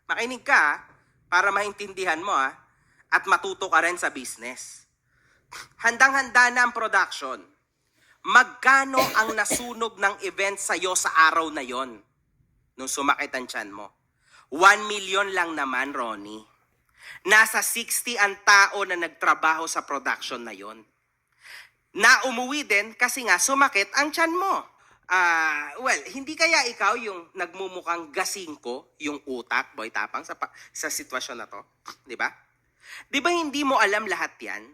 Makinig ka para maintindihan mo at matuto ka rin sa business. Handang-handa na ang production. Magkano ang nasunog ng event sa'yo sa araw na yon nung sumakit ang tiyan mo? 1 million lang naman, Ronnie. Nasa 60 ang tao na nagtrabaho sa production na yon. Na umuwi din kasi nga sumakit ang tiyan mo. Well, hindi kaya ikaw yung nagmumukhang gasingko, yung utak, Boy Tapang, sa sitwasyon na to? Di ba? Di ba hindi mo alam lahat yan?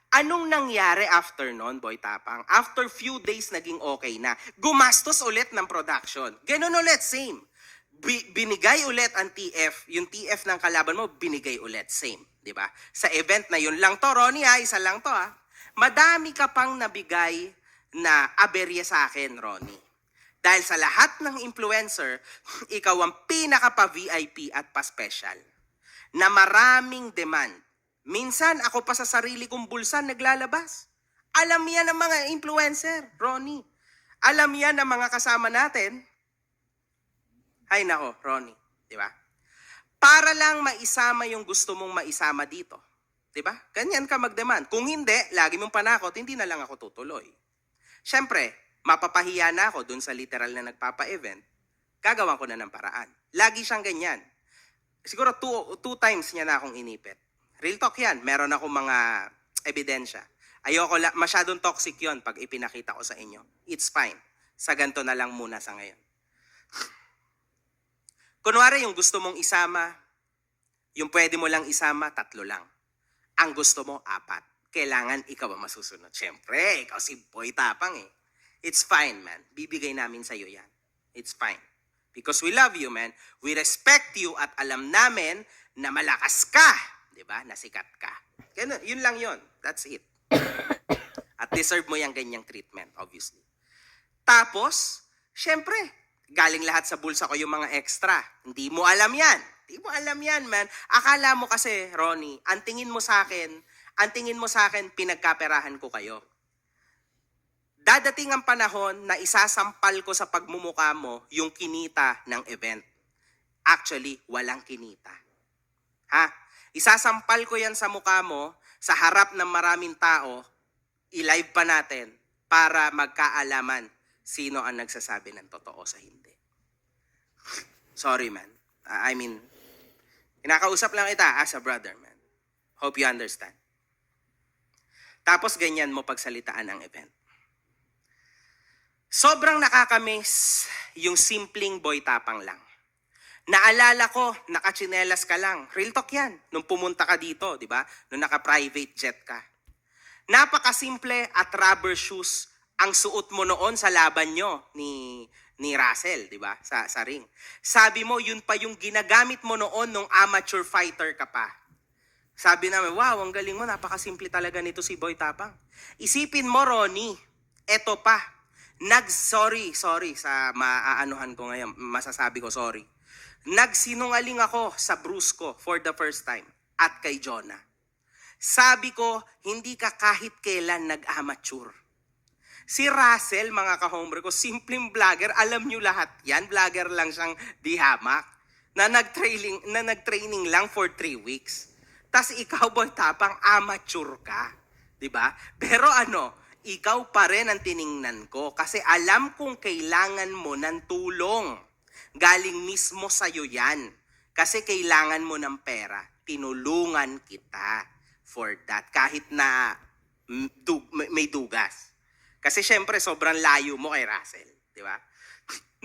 Anong nangyari after nun, Boy Tapang? After few days, naging okay na. Gumastos ulit ng production. Ganun ulit, same. Binigay ulit ang TF. Yung TF ng kalaban mo, binigay ulit, same. Di ba? Sa event na yun lang to, Ronnie, isa lang to, Madami ka pang nabigay na aberya sa akin, Ronnie. Dahil sa lahat ng influencer, ikaw ang pinaka-pa-VIP at pa-special. Na maraming demand. Minsan, ako pa sa sarili kong bulsa naglalabas. Alam yan ng mga influencer, Ronnie. Alam yan ng mga kasama natin. Hay nako, Ronnie. Di ba? Para lang maisama yung gusto mong maisama dito. Di ba? Ganyan ka mag-demand. Kung hindi, lagi mong panakot, hindi na lang ako tutuloy. Siyempre, mapapahiya na ako dun sa literal na nagpapa-event. Gagawan ko na ng paraan. Lagi siyang ganyan. Siguro two times niya na akong inipit. Real talk yan. Meron akong mga ebidensya. Ayoko masyadong toxic yon pag ipinakita ko sa inyo. It's fine. Sa ganito na lang muna sa ngayon. Kunwari yung gusto mong isama, yung pwede mo lang isama, 3 lang. Ang gusto mo, 4. Kailangan ikaw ang masusunod. Siyempre, ikaw si Boy Tapang It's fine, man. Bibigay namin sa'yo yan. It's fine. Because we love you, man. We respect you at alam namin na malakas ka. Diba? Nasikat ka. Ganun, yun lang yun. That's it. At deserve mo yung ganyang treatment, obviously. Tapos, syempre, galing lahat sa bulsa ko yung mga extra. Hindi mo alam yan. Hindi mo alam yan, man. Akala mo kasi, Ronnie, ang tingin mo sa akin, pinagkaperahan ko kayo. Dadating ang panahon na isasampal ko sa pagmumukha mo yung kinita ng event. Actually, walang kinita. Isasampal ko yan sa mukha mo, sa harap ng maraming tao, i-live pa natin para magkaalaman sino ang nagsasabi ng totoo sa hindi. Sorry, man. Kinakausap lang kita as a brother, man. Hope you understand. Tapos ganyan mo pagsalitaan ang event. Sobrang nakakamiss yung simpleng Boy Tapang lang. Naalala ko, nakachinelas ka lang. Real talk yan. Nung pumunta ka dito, di ba? Nung naka-private jet ka. Napakasimple at rubber shoes ang suot mo noon sa laban nyo ni Russell, di ba? Sa ring. Sabi mo, yun pa yung ginagamit mo noon nung amateur fighter ka pa. Sabi namin, wow, ang galing mo, napakasimple talaga nito si Boy Tapang. Isipin mo, Ronnie, eto pa. Sorry sa maaanuhan ko ngayon, masasabi ko sorry. Nagsinungaling ako sa Bruce ko for the first time at kay Jonah. Sabi ko, hindi ka kahit kailan nag-amateur. Si Russell, mga ka-hombre ko, simpleng vlogger, alam nyo lahat yan, vlogger lang siyang di hamak, na nag-training lang for 3 weeks. Tas ikaw, Boy Tapang, amateur ka. Diba? Pero ikaw pa rin ang tiningnan ko kasi alam kong kailangan mo ng tulong. Galing mismo sa'yo yan. Kasi kailangan mo ng pera. Tinulungan kita for that. Kahit na may dugas. Kasi syempre, sobrang layo mo kay Russell. Di ba?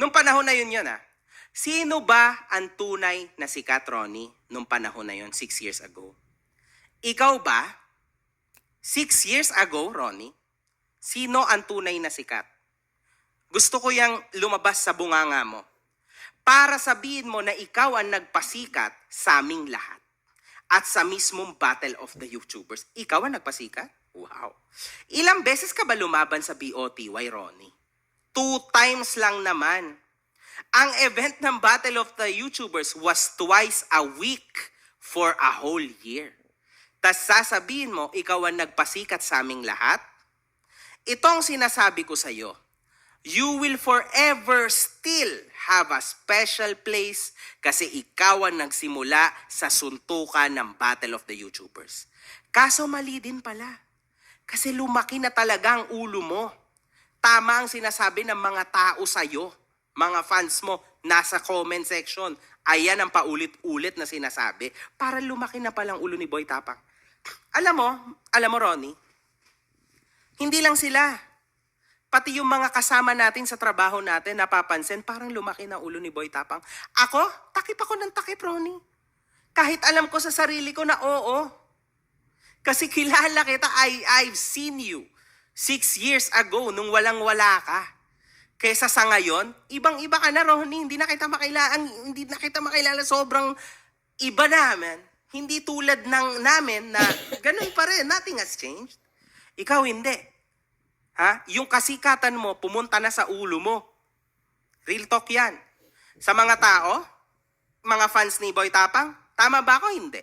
Nung panahon na yun, sino ba ang tunay na sikat, Ronnie, nung panahon na yun, 6 years ago? Ikaw ba? 6 years ago, Ronnie? Sino ang tunay na sikat? Gusto ko yang lumabas sa bunganga mo. Para sabihin mo na ikaw ang nagpasikat sa aming lahat. At sa mismong Battle of the YouTubers, ikaw ang nagpasikat? Wow. Ilang beses ka ba lumaban sa BOTY, Ronnie? 2 times lang naman. Ang event ng Battle of the YouTubers was twice a week for a whole year. Tas sasabihin mo, ikaw ang nagpasikat sa aming lahat? Itong sinasabi ko sa'yo, You will forever still have a special place kasi ikaw ang nagsimula sa suntukan ng Battle of the YouTubers. Kaso mali din pala. Kasi lumaki na talaga ang ulo mo. Tama ang sinasabi ng mga tao sa'yo, mga fans mo, nasa comment section. Ayan ang paulit-ulit na sinasabi para lumaki na palang ulo ni Boy Tapang. Alam mo Ronnie, hindi lang sila. Pati yung mga kasama natin sa trabaho natin, napapansin, parang lumaki na ulo ni Boy Tapang. Ako, takip ako ng takip, Ronnie. Kahit alam ko sa sarili ko na oo. Kasi kilala kita, I've seen you 6 years ago nung walang-wala ka. Kesa sa ngayon, ibang-iba ka na, Ronnie. Hindi na kita makilala. Sobrang iba naman. Hindi tulad ng namin na ganun pa rin. Nothing has changed. Ikaw hindi. Ha? Yung kasikatan mo, pumunta na sa ulo mo. Real talk yan. Sa mga tao, mga fans ni Boy Tapang, tama ba ako? Hindi.